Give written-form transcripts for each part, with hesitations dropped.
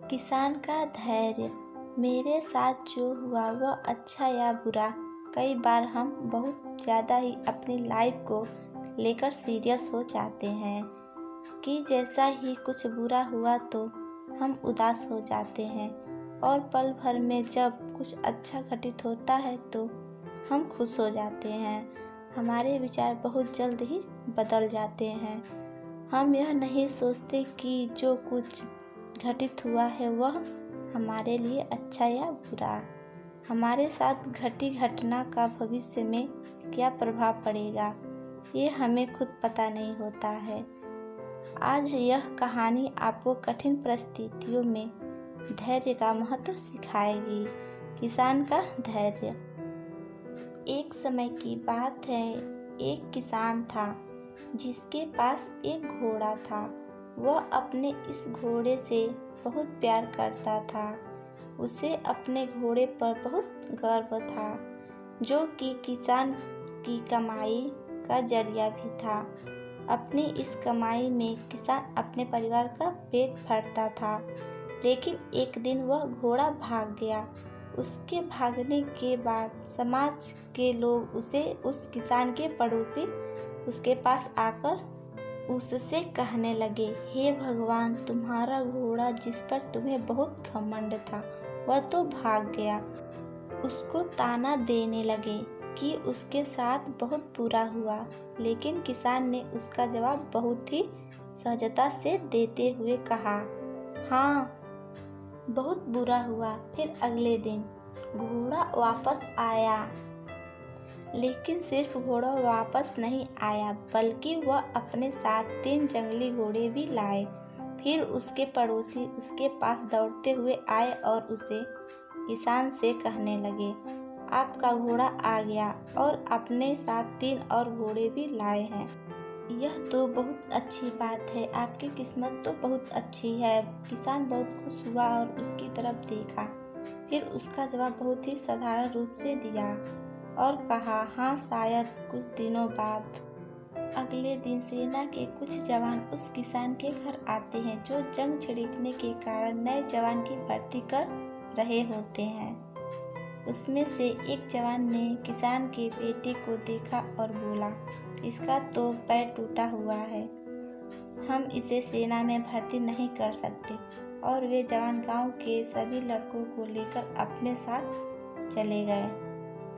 किसान का धैर्य। मेरे साथ जो हुआ वह अच्छा या बुरा, कई बार हम बहुत ज़्यादा ही अपनी लाइफ को लेकर सीरियस हो जाते हैं कि जैसा ही कुछ बुरा हुआ तो हम उदास हो जाते हैं, और पल भर में जब कुछ अच्छा घटित होता है तो हम खुश हो जाते हैं। हमारे विचार बहुत जल्द ही बदल जाते हैं। हम यह नहीं सोचते कि जो कुछ घटित हुआ है वह हमारे लिए अच्छा या बुरा। हमारे साथ घटी घटना का भविष्य में क्या प्रभाव पड़ेगा, ये हमें खुद पता नहीं होता है। आज यह कहानी आपको कठिन परिस्थितियों में धैर्य का महत्व सिखाएगी। किसान का धैर्य। एक समय की बात है, एक किसान था जिसके पास एक घोड़ा था। वह अपने इस घोड़े से बहुत प्यार करता था। उसे अपने घोड़े पर बहुत गर्व था, जो कि किसान की कमाई का जरिया भी था। अपनी इस कमाई में किसान अपने परिवार का पेट भरता था। लेकिन एक दिन वह घोड़ा भाग गया। उसके भागने के बाद समाज के लोग उस किसान के पड़ोसी उसके पास आकर उससे कहने लगे, हे भगवान, तुम्हारा घोड़ा जिस पर तुम्हें बहुत घमंड था वह तो भाग गया। उसको ताना देने लगे कि उसके साथ बहुत बुरा हुआ। लेकिन किसान ने उसका जवाब बहुत ही सहजता से देते हुए कहा, हाँ, बहुत बुरा हुआ। फिर अगले दिन घोड़ा वापस आया, लेकिन सिर्फ घोड़ा वापस नहीं आया बल्कि वह अपने साथ 3 जंगली घोड़े भी लाए। फिर उसके पड़ोसी उसके पास दौड़ते हुए आए और उसे किसान से कहने लगे, आपका घोड़ा आ गया और अपने साथ 3 और घोड़े भी लाए हैं। यह तो बहुत अच्छी बात है, आपकी किस्मत तो बहुत अच्छी है। किसान बहुत खुश हुआ और उसकी तरफ देखा। फिर उसका जवाब बहुत ही साधारण रूप से दिया और कहा, हाँ, शायद कुछ दिनों बाद। अगले दिन सेना के कुछ जवान उस किसान के घर आते हैं, जो जंग छिड़कने के कारण नए जवान की भर्ती कर रहे होते हैं। उसमें से एक जवान ने किसान के बेटे को देखा और बोला, इसका तो पैर टूटा हुआ है, हम इसे सेना में भर्ती नहीं कर सकते। और वे जवान गांव के सभी लड़कों को लेकर अपने साथ चले गए।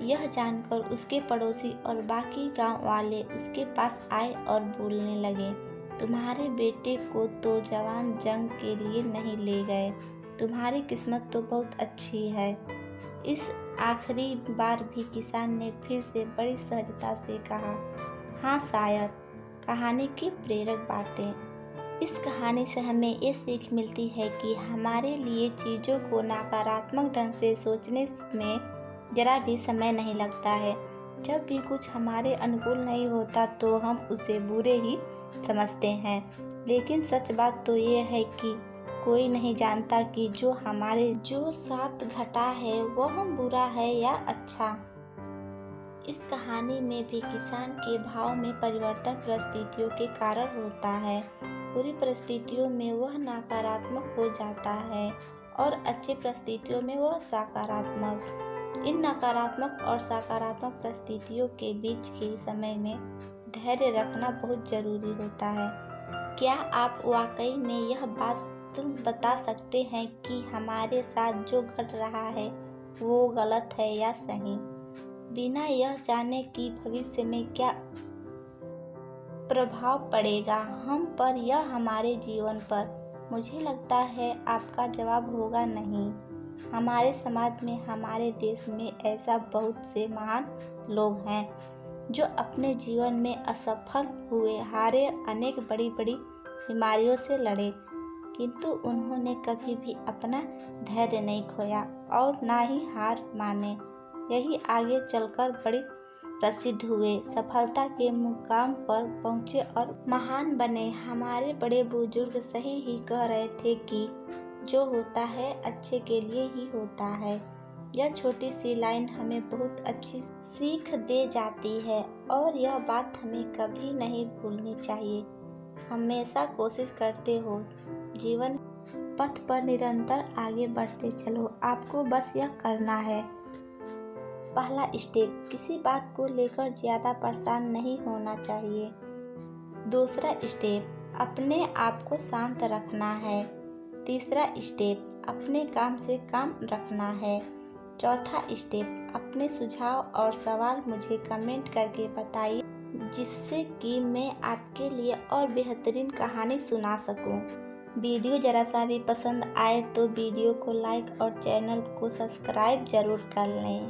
यह जानकर उसके पड़ोसी और बाकी गांव वाले उसके पास आए और बोलने लगे, तुम्हारे बेटे को तो जवान जंग के लिए नहीं ले गए, तुम्हारी किस्मत तो बहुत अच्छी है। इस आखिरी बार भी किसान ने फिर से बड़ी सहजता से कहा, हाँ, शायद। कहानी की प्रेरक बातें। इस कहानी से हमें ये सीख मिलती है कि हमारे लिए चीज़ों को नकारात्मक ढंग से सोचने में जरा भी समय नहीं लगता है। जब भी कुछ हमारे अनुकूल नहीं होता तो हम उसे बुरे ही समझते हैं। लेकिन सच बात तो ये है कि कोई नहीं जानता कि जो साथ घटा है वह बुरा है या अच्छा। इस कहानी में भी किसान के भाव में परिवर्तन परिस्थितियों के कारण होता है। बुरी परिस्थितियों में वह नकारात्मक हो जाता है और अच्छी परिस्थितियों में वह सकारात्मक। इन नकारात्मक और सकारात्मक परिस्थितियों के बीच के समय में धैर्य रखना बहुत जरूरी होता है। क्या आप वाकई में यह बात बता सकते हैं कि हमारे साथ जो घट रहा है वो गलत है या सही, बिना यह जाने कि भविष्य में क्या प्रभाव पड़ेगा हम पर या हमारे जीवन पर? मुझे लगता है आपका जवाब होगा नहीं। हमारे समाज में, हमारे देश में ऐसा बहुत से महान लोग हैं जो अपने जीवन में असफल हुए, हारे, अनेक बड़ी बड़ी बीमारियों से लड़े, किंतु उन्होंने कभी भी अपना धैर्य नहीं खोया और ना ही हार माने। यही आगे चलकर बड़ी प्रसिद्ध हुए, सफलता के मुकाम पर पहुँचे और महान बने। हमारे बड़े बुजुर्ग सही ही कह रहे थे कि जो होता है अच्छे के लिए ही होता है। यह छोटी सी लाइन हमें बहुत अच्छी सीख दे जाती है और यह बात हमें कभी नहीं भूलनी चाहिए। हमेशा कोशिश करते हो जीवन पथ पर निरंतर आगे बढ़ते चलो, आपको बस यह करना है। पहला स्टेप, किसी बात को लेकर ज़्यादा परेशान नहीं होना चाहिए। दूसरा स्टेप, अपने आप को शांत रखना है। तीसरा स्टेप, अपने काम से काम रखना है। चौथा स्टेप, अपने सुझाव और सवाल मुझे कमेंट करके बताइए, जिससे कि मैं आपके लिए और बेहतरीन कहानी सुना सकूं। वीडियो ज़रा सा भी पसंद आए तो वीडियो को लाइक और चैनल को सब्सक्राइब ज़रूर कर लें।